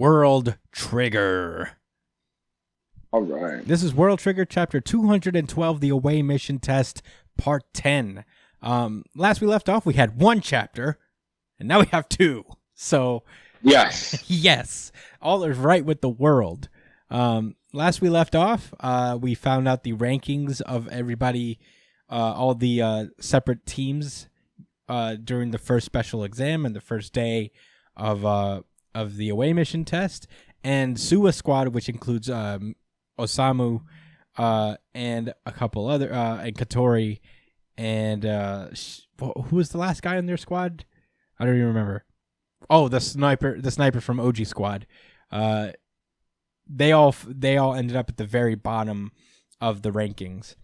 World Trigger. All right. This is World Trigger Chapter 212, the Away Mission Test, Part 10. Last we left off, we had one chapter, and now we have two. So, yes, yes, all is right with the world. Last we left off, we found out the rankings of everybody, all the separate teams during the first special exam and the first day of the away mission test, and Suwa squad, which includes Osamu and a couple other and Katori and who was the last guy in their squad? I don't even remember. Oh, the sniper from OG squad. They all ended up at the very bottom of the rankings.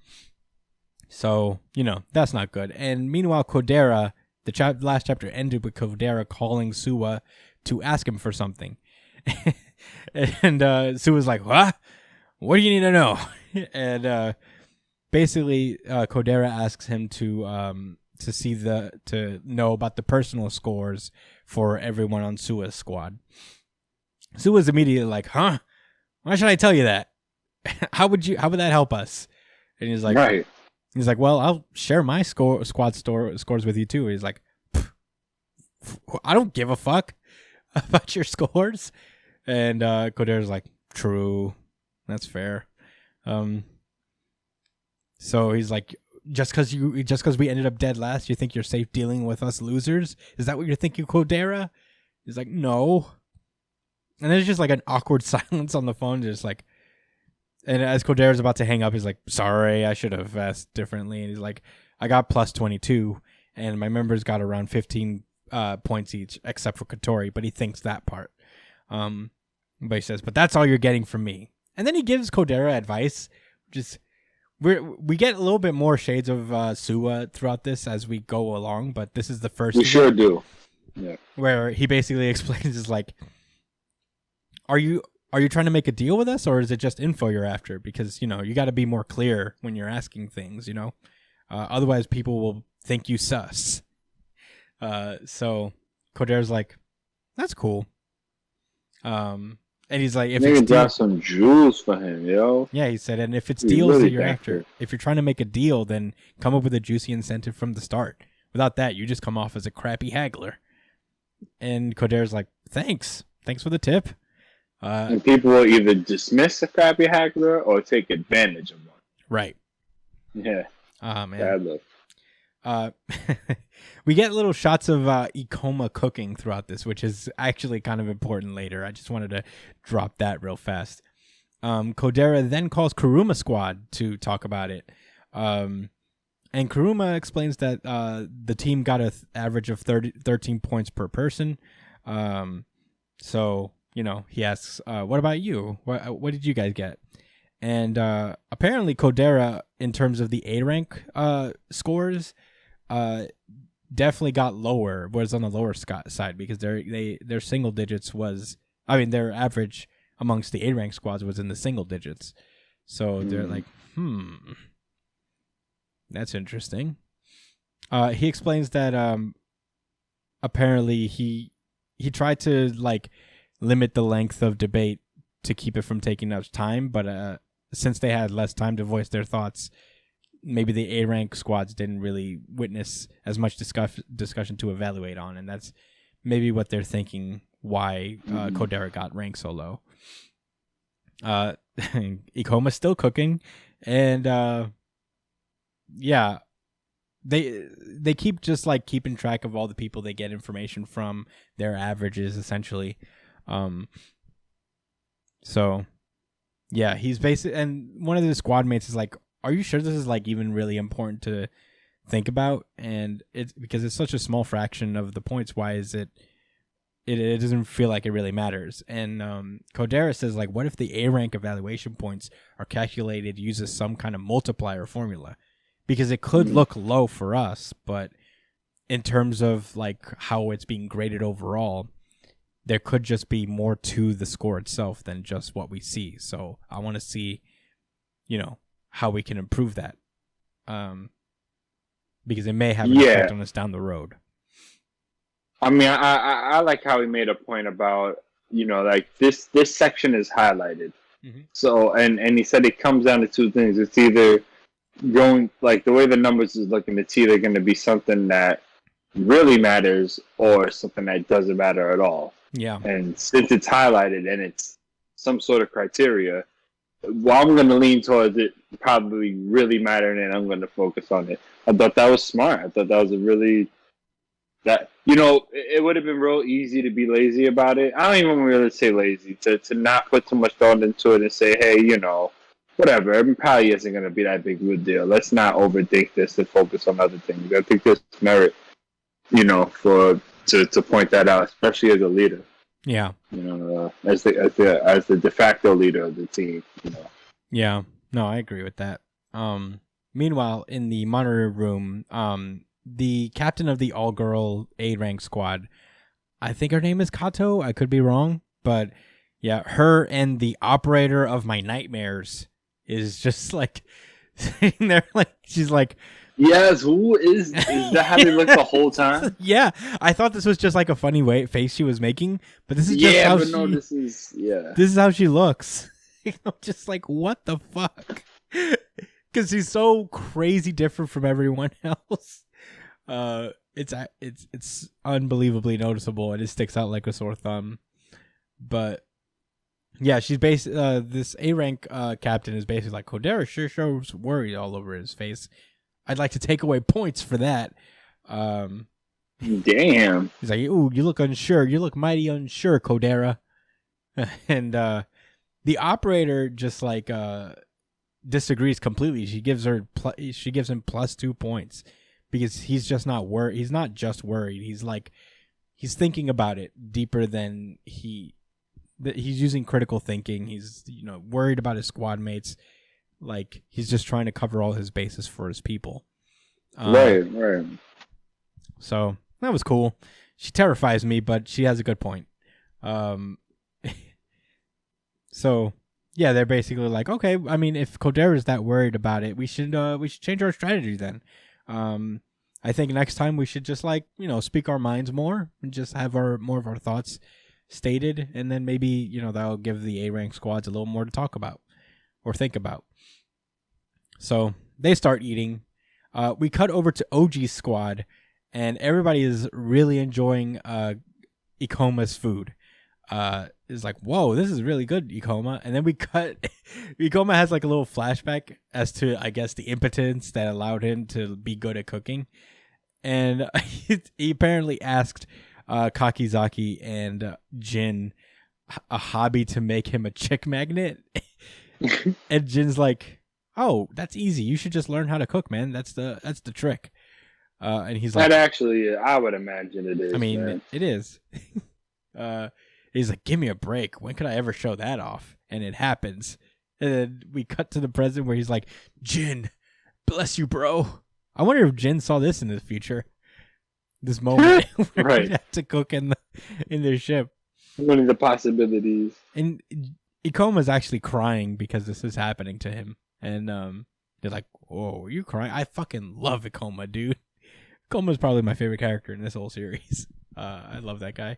So, that's not good. And meanwhile, Kodera, the last chapter ended with Kodera calling Suwa to ask him for something. And Suwa's like, "What? What do you need to know?" And basically, Kodera asks him to know about the personal scores for everyone on Suwa's squad. Suwa's immediately like, "Huh? Why should I tell you that? How would that help us?" And he's like, right. He's like, "Well, I'll share my squad scores with you too." He's like, "I don't give a fuck about your scores." And Kodera's like, "True, that's fair." So he's like, just because we ended up dead last, you think you're safe dealing with us losers? Is that what you're thinking, Kodera? He's like, "No." And there's just like an awkward silence on the phone, just like. And as Kodera's about to hang up, he's like, "Sorry, I should have asked differently." And he's like, "I got plus 22, and my members got around 15 points each, except for Katori." But he thinks that part. But he says, "But that's all you're getting from me." And then he gives Kodera advice. Just we get a little bit more shades of Suwa throughout this as we go along. But this is the first. We sure do. Yeah. Where he basically explains is like, Are you trying to make a deal with us, or is it just info you're after? Because, you got to be more clear when you're asking things, Otherwise, people will think you sus. So Kodera's like, "That's cool." And he's like, "If it's got some jewels for him, yo." Yeah, he said, and if it's deals really that you're after, if you're trying to make a deal, then come up with a juicy incentive from the start. Without that, you just come off as a crappy haggler. And Kodera's like, "Thanks for the tip." And people will either dismiss a crappy haggler or take advantage of one. Right. Yeah. Oh, man. Bad look. We get little shots of Ikoma cooking throughout this, which is actually kind of important later. I just wanted to drop that real fast. Kodera then calls Kuruma squad to talk about it. And Kuruma explains that the team got an average of 13 points per person. So... he asks, "What about you? What did you guys get?" And apparently Kodera, in terms of the A rank scores, definitely got lower. Was on the lower side because their single digits their average amongst the A rank squads was in the single digits. So they're like, that's interesting. He explains that apparently he tried to limit the length of debate to keep it from taking up time, but since they had less time to voice their thoughts, maybe the A rank squads didn't really witness as much discussion to evaluate on, and that's maybe what they're thinking why Kodera got ranked so low. Ikoma's still cooking, and they keep just keeping track of all the people they get information from, their averages essentially. So yeah, he's and one of the squad mates is like, "Are you sure this is even really important to think about?" And it's because it's such a small fraction of the points. Why is it doesn't feel like it really matters? And Kodera says what if the A rank evaluation points are calculated uses some kind of multiplier formula? Because it could look low for us, but in terms of how it's being graded overall, there could just be more to the score itself than just what we see. So I want to see, how we can improve that. Because it may have an effect on us down the road. I mean, I like how he made a point about like this section is highlighted. Mhm. So and he said it comes down to two things. It's either going like the way the numbers is looking, it's either going to be something that really matters or something that doesn't matter at all. Yeah. And since it's highlighted and it's some sort of criteria, well, I'm going to lean towards it probably really mattering, and I'm going to focus on it. I thought that was smart. I thought that was a really that it would have been real easy to be lazy about it. I don't even really say lazy to not put too much thought into it and say, hey, whatever. It probably isn't going to be that big of a deal. Let's not overthink this and focus on other things. I think there's merit, for to point that out, especially as a leader. Yeah. As the de facto leader of the team. Yeah. No, I agree with that. Meanwhile, in the monitor room, the captain of the all-girl A-rank squad, I think her name is Kato. I could be wrong, but yeah, her and the operator of my nightmares is just like sitting there, like she's like, yes, who is that? How they look the whole time? Yeah, I thought this was just like a funny face she was making, but this is just how this is how she looks. Just like, what the fuck? Because she's so crazy different from everyone else. It's unbelievably noticeable, and it sticks out like a sore thumb. But yeah, she's this A rank captain is basically like, Kodera sure shows worry all over his face. I'd like to take away points for that. Damn. He's like, ooh, you look unsure. You look mighty unsure, Kodera. And the operator just like disagrees completely. She gives him +2 points because he's just not worried. He's not just worried. He's thinking about it deeper than he's using critical thinking. He's worried about his squad mates. Like he's just trying to cover all his bases for his people. Right. So that was cool. She terrifies me, but she has a good point. So yeah, they're basically like, okay, I mean, if Kodera is that worried about it, we should change our strategy then. I think next time we should just speak our minds more and just have more of our thoughts stated, and then maybe that'll give the A rank squads a little more to talk about or think about. So they start eating. We cut over to OG's squad, and everybody is really enjoying Ikoma's food. Is like, whoa, this is really good, Ikoma. And then we cut. Ikoma has like a little flashback as to, I guess, the impotence that allowed him to be good at cooking. And he apparently asked Kakizaki and Jin a hobby to make him a chick magnet. And Jin's like, oh, that's easy. You should just learn how to cook, man. That's the trick. And he's like, that actually, I would imagine it is. I mean, man. it is. He's like, give me a break. When could I ever show that off? And it happens. And then we cut to the present where he's like, Jin, bless you, bro. I wonder if Jin saw this in the future. This moment where right. he had to cook in their ship. One of the possibilities. And Ikoma's actually crying because this is happening to him. And they're like, whoa, are you crying? I fucking love Ikoma, dude. Ikoma's probably my favorite character in this whole series. I love that guy.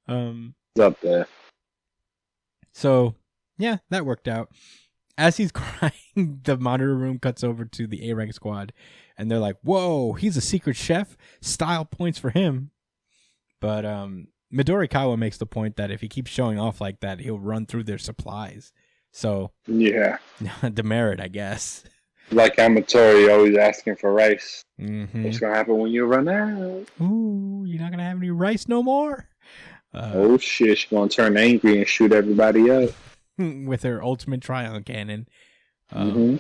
It's up there. So, yeah, that worked out. As he's crying, the monitor room cuts over to the A-rank squad, and they're like, whoa, he's a secret chef? Style points for him. But Midorikawa makes the point that if he keeps showing off like that, he'll run through their supplies. So, yeah. Demerit, I guess. Like Amatori always asking for rice. Mm-hmm. What's going to happen when you run out? Ooh, you're not going to have any rice no more? Oh shit, she's going to turn angry and shoot everybody up. With her ultimate trion cannon. Mm-hmm.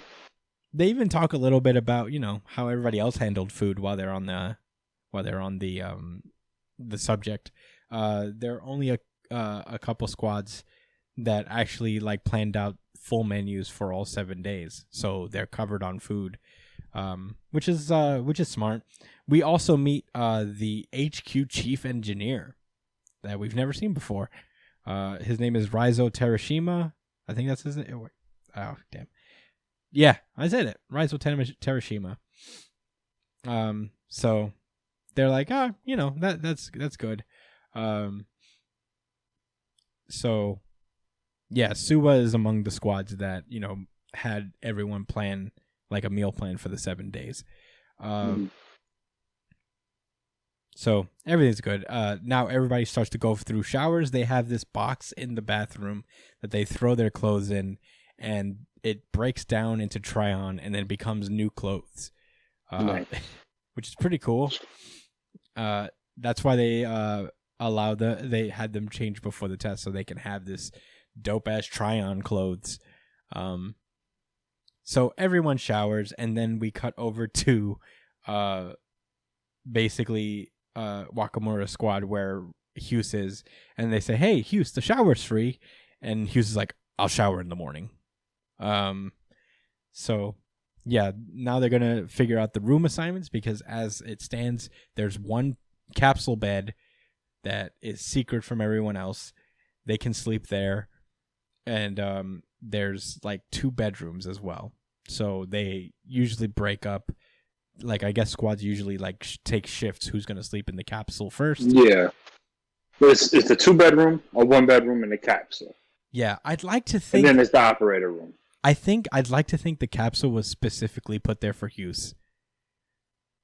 They even talk a little bit about, how everybody else handled food while they're on the subject. There are only a couple squads that actually planned out full menus for all 7 days, so they're covered on food, which is smart. We also meet the HQ chief engineer that we've never seen before. His name is Raizo Terashima. I think that's his name. Oh, damn. Yeah, I said it. Raizo Terashima. So they're like, that's good. So yeah, Suwa is among the squads that had everyone plan like a meal plan for the 7 days. So everything's good. Now everybody starts to go through showers. They have this box in the bathroom that they throw their clothes in, and it breaks down into try-on and then becomes new clothes, Nice. which is pretty cool. That's why they they had them change before the test so they can have this dope-ass try-on clothes. So everyone showers, and then we cut over to basically Wakamura squad where Hughes is, and they say, "Hey, Hughes, the shower's free," and Hughes is like, "I'll shower in the morning." So yeah, now they're gonna figure out the room assignments because as it stands, there's one capsule bed that is secret from everyone else. They can sleep there, and there's like 2 bedrooms as well. So they usually break up. Like, I guess squads usually like take shifts who's going to sleep in the capsule first. Yeah. It's a 2-bedroom, a 1-bedroom, and a capsule. Yeah, I'd like to think. And then it's the operator room. I'd like to think the capsule was specifically put there for Hughes.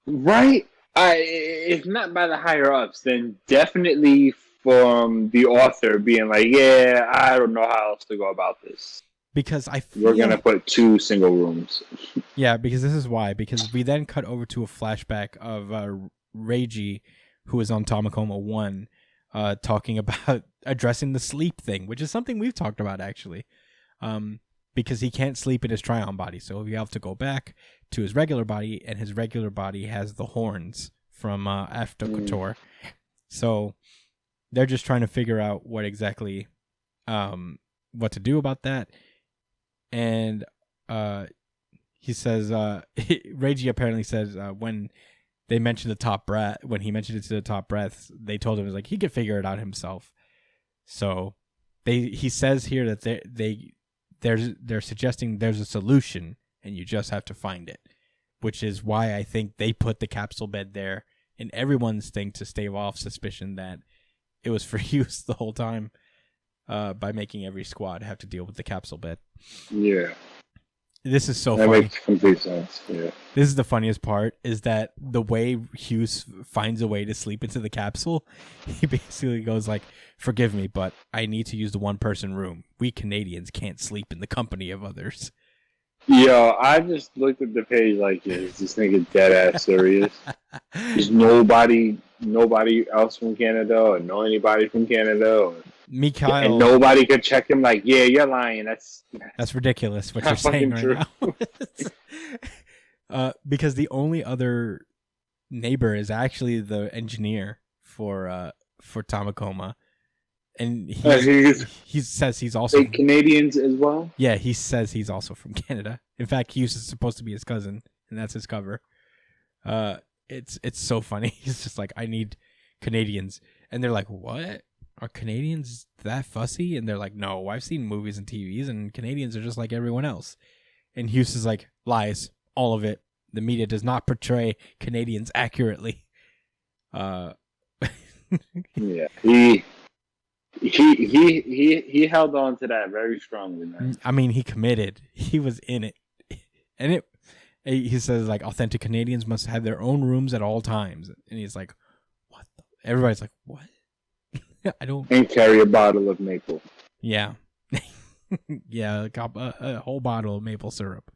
Right? If not by the higher ups, then definitely from the author being like, yeah, I don't know how else to go about this. Because we're going to put 2 single rooms. Yeah, because this is why. Because we then cut over to a flashback of Reiji, who is on Tamakoma 1, talking about addressing the sleep thing, which is something we've talked about, actually. Because he can't sleep in his try-on body, so we have to go back to his regular body, and his regular body has the horns from After Couture. So they're just trying to figure out what exactly what to do about that. And he says, Reiji apparently says when they mentioned the top breath, when he mentioned it to the top breaths, they told him like he could figure it out himself. So he says here that they're suggesting there's a solution and you just have to find it, which is why I think they put the capsule bed there in everyone's thing to stave off suspicion that it was for use the whole time. By making every squad have to deal with the capsule bed. Yeah. This is so funny. That makes complete sense. Yeah. This is the funniest part, is that the way Hughes finds a way to sleep into the capsule, he basically goes like, "Forgive me, but I need to use the 1-person room. We Canadians can't sleep in the company of others." Yo, I just looked at the page like, is this nigga dead ass serious? There's nobody else from Canada or know anybody from Canada or Mikhail, and nobody could check him like, yeah, you're lying. That's ridiculous what you're saying right now. Because the only other neighbor is actually the engineer for Tamakoma. And he says he's also Canadians as well. Yeah, he says he's also from Canada. In fact, Hughes is supposed to be his cousin, and that's his cover. It's so funny. He's just like, I need Canadians, and they're like, what? Are Canadians that fussy? And they're like, no, I've seen movies and TVs, and Canadians are just like everyone else. And Hughes is like, lies, all of it. The media does not portray Canadians accurately. Yeah, He held on to that very strongly, man. I mean, he committed. He was in it. And he says, like, authentic Canadians must have their own rooms at all times. And he's like, what? Everybody's like, what? I don't... And carry a bottle of maple. Yeah. Yeah, a whole bottle of maple syrup.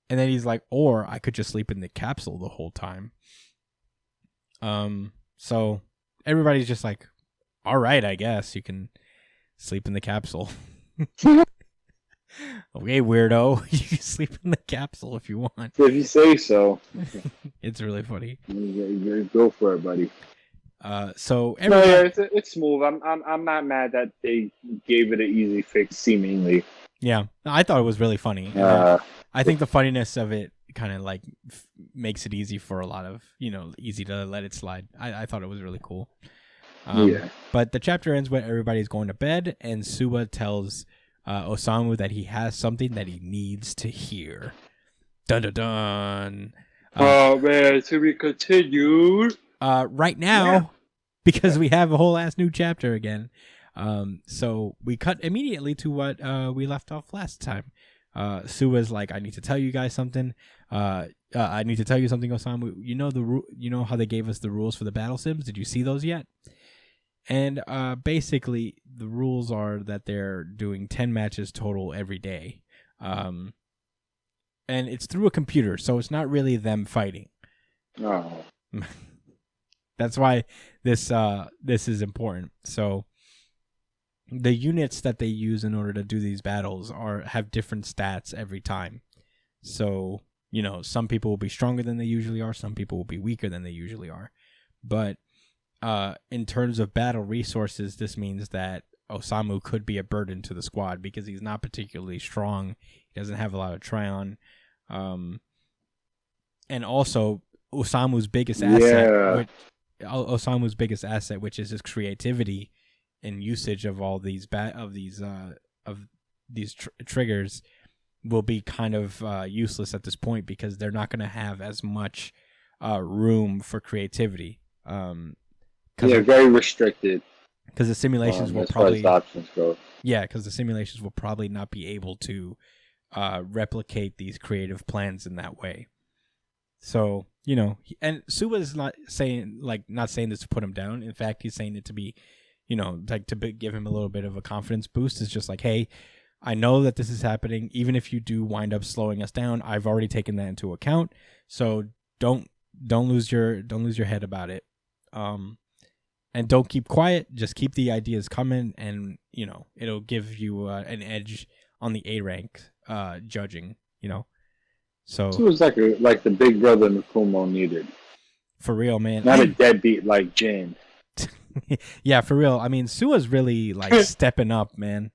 And then he's like, or I could just sleep in the capsule the whole time. So everybody's just like, all right, I guess you can sleep in the capsule. Okay, weirdo. You can sleep in the capsule if you want. If you say so. It's really funny. Go for it, buddy. So it's smooth. I'm not mad that they gave it an easy fix, seemingly. Yeah, I thought it was really funny. I think the funniness of it kind of like makes it easy for a lot of, easy to let it slide. I thought it was really cool. Yeah. But the chapter ends when everybody's going to bed, and Suwa tells Osamu that he has something that he needs to hear. Dun dun dun. Oh man, to be continued. Right now, because we have a whole ass new chapter again. So we cut immediately to what we left off last time. Sua's like, I need to tell you guys something. I need to tell you something, Osamu. You know how they gave us the rules for the battle sims? Did you see those yet? And basically, the rules are that they're doing 10 matches total every day. And it's through a computer, so it's not really them fighting. Oh. That's why this is important. So the units that they use in order to do these battles have different stats every time. So, some people will be stronger than they usually are. Some people will be weaker than they usually are. But in terms of battle resources, this means that Osamu could be a burden to the squad because he's not particularly strong. He doesn't have a lot of Tryon. And also, Osamu's biggest asset, which is his creativity and usage of all these triggers, will be kind of useless at this point because they're not going to have as much room for creativity. Very restricted. Because the simulations will as far as options go. Yeah, because the simulations will probably not be able to replicate these creative plans in that way. So, and Sua's not saying this to put him down. In fact, he's saying it to be, give him a little bit of a confidence boost. It's just like, hey, I know that this is happening. Even if you do wind up slowing us down, I've already taken that into account. So don't lose your head about it. And don't keep quiet. Just keep the ideas coming, and it'll give you an edge on the A rank judging. So it was like the big brother Nakumo needed. For real, man. Not a deadbeat like Jin. Yeah, for real. I mean, Sua's really stepping up, man.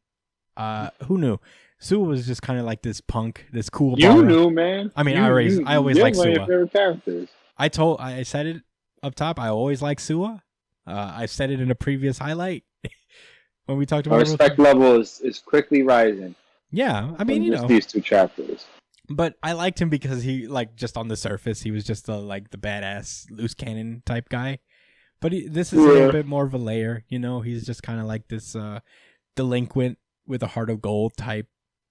Who knew? Sua was just kind of like this punk, this cool. You knew, man. I mean, I always liked Sua. Your favorite characters. I said it up top. I always like Sua. I said it in a previous highlight when we talked about our respect level is quickly rising. Yeah, I mean, these two chapters. But I liked him because he, just on the surface, he was just the badass loose cannon type guy. But this is a little bit more of a layer, He's just kind of like this delinquent with a heart of gold type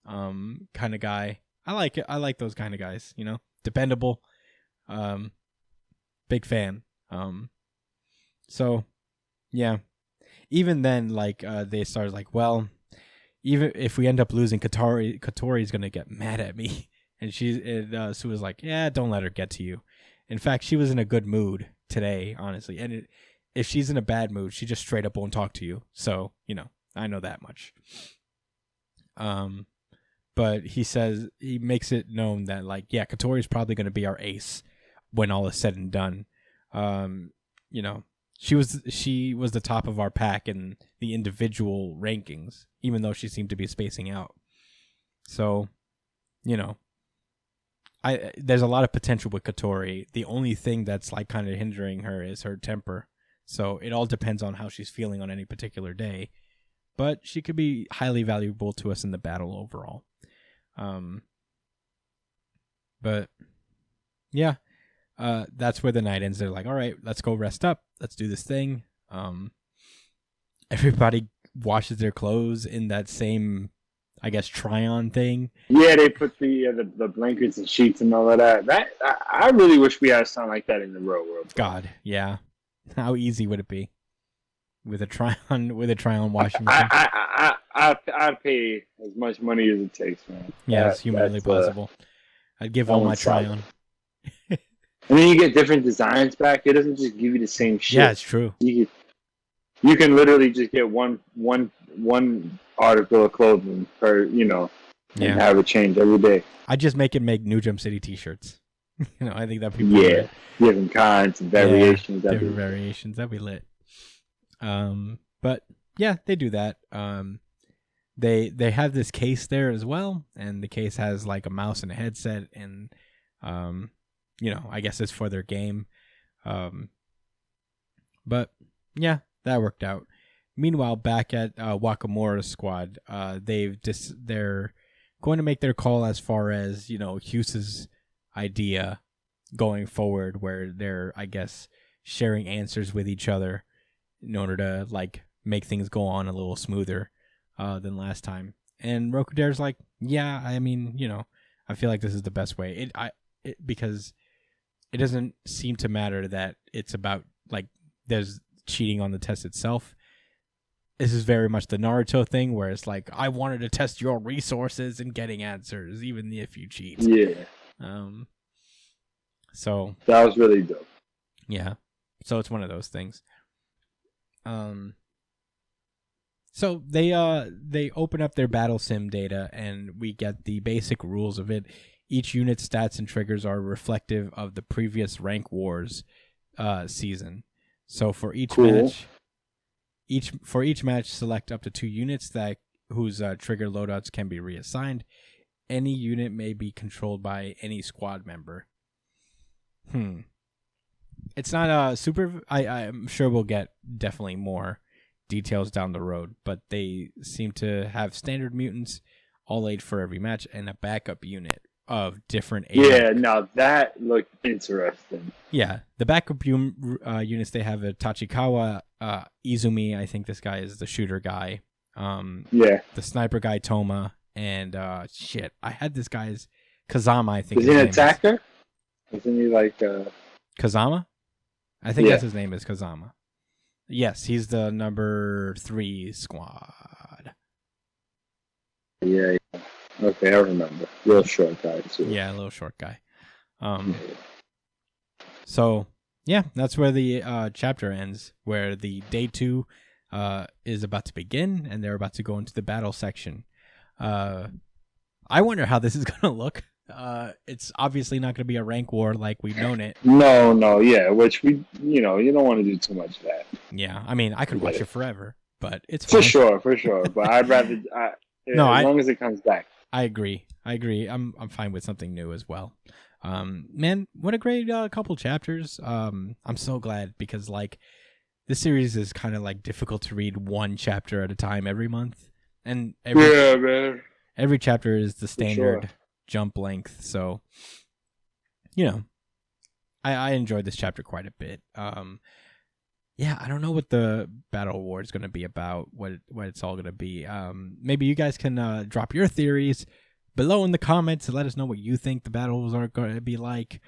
kind of guy. I like it. I like those kind of guys, dependable. Big fan. So, yeah. Even then, they started well, even if we end up losing, Katori's gonna get mad at me. And Sue was like, yeah, don't let her get to you. In fact, she was in a good mood today, honestly. And if she's in a bad mood, she just straight up won't talk to you. So, I know that much. But he makes it known that Katori's probably going to be our ace when all is said and done. She was the top of our pack in the individual rankings, even though she seemed to be spacing out. So, there's a lot of potential with Katori. The only thing that's kind of hindering her is her temper. So it all depends on how she's feeling on any particular day. But she could be highly valuable to us in the battle overall. But yeah, that's where the night ends. They're like, all right, let's go rest up. Let's do this thing. Everybody washes their clothes in that same, I guess, try-on thing. Yeah, they put the blankets and sheets and all of that. I really wish we had something like that in the real world. God, yeah. How easy would it be with a try-on washing machine? I'd pay as much money as it takes, man. Yeah, it's humanly possible. I'd give all my try-on. And then you get different designs back. It doesn't just give you the same shit. Yeah, it's true. You can literally just get one article of clothing per, and have it change every day. I just make New Jump City t-shirts. I think that'd be lit. Different kinds and variations. Yeah, different variations. That'd be lit. But yeah, they do that. They have this case there as well, and the case has a mouse and a headset, and I guess it's for their game. But yeah, that worked out. Meanwhile, back at Wakamura's squad, they're going to make their call as far as Hughes's idea going forward, where they're, I guess, sharing answers with each other in order to make things go on a little smoother than last time. And Rokudare's like, yeah, I mean, I feel like this is the best way. Because it doesn't seem to matter that it's about like there's cheating on the test itself. This is very much the Naruto thing where it's like, I wanted to test your resources in getting answers, even if you cheat. Yeah. So that was really dope. Yeah. So it's one of those things. So they open up their battle sim data and we get the basic rules of it. Each unit's stats and triggers are reflective of the previous Rank Wars season. So for each match, select up to 2 units whose trigger loadouts can be reassigned. Any unit may be controlled by any squad member. It's not super. I'm sure we'll get definitely more details down the road, but they seem to have standard mutants, all 8 for every match, and a backup unit of different. Yeah, now that looked interesting. Yeah, the backup units they have a Tachikawa, Izumi. I think this guy is the shooter guy. Yeah, the sniper guy Toma, and I had this guy's Kazama. I think is he an attacker? Isn't he like Kazama? I think that's his name is Kazama. Yes, he's the number 3 squad. Yeah. Okay, I remember. Real short guy too. Yeah, a little short guy. So yeah, that's where the chapter ends, where the day 2 is about to begin, and they're about to go into the battle section. I wonder how this is gonna look. It's obviously not going to be a rank war like we've known it. No, yeah, which you don't want to do too much of that. Yeah, I mean, I could watch it forever, but it's fine. For sure. But I'd rather, as long as it comes back. I agree. I'm fine with something new as well. Man, what a great couple chapters. I'm so glad because like this series is kind of like difficult to read one chapter at a time every month, and every chapter is the standard jump length. So, I enjoyed this chapter quite a bit. I don't know what the battle award is going to be about, what it's all going to be. Maybe you guys can drop your theories below in the comments and let us know what you think the battles are going to be like.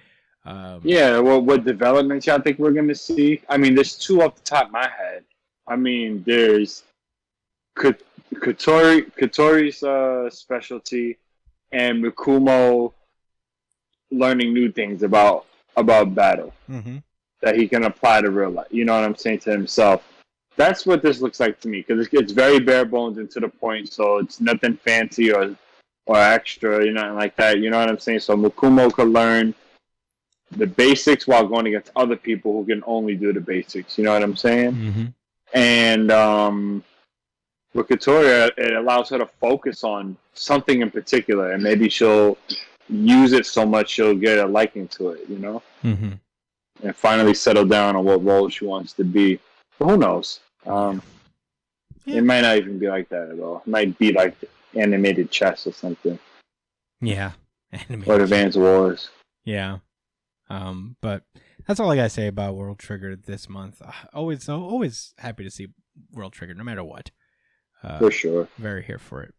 What developments y'all think we're going to see? I mean, there's 2 off the top of my head. I mean, there's Katori's specialty and Mikumo learning new things about battle. Mm-hmm. That he can apply to real life. You know what I'm saying, to himself. That's what this looks like to me, because it's very bare bones and to the point, so it's nothing fancy or extra, nothing like that. You know what I'm saying? So Mukumo could learn the basics while going against other people who can only do the basics. You know what I'm saying? Mm-hmm. And with Katoria, it allows her to focus on something in particular, and maybe she'll use it so much she'll get a liking to it, Mm-hmm. And finally settle down on what role she wants to be. But who knows? It might not even be like that at all. It might be like animated chess or something. Yeah. Or Advance Wars. Yeah. But that's all I gotta say about World Trigger this month. Always happy to see World Trigger, no matter what. For sure. Very here for it.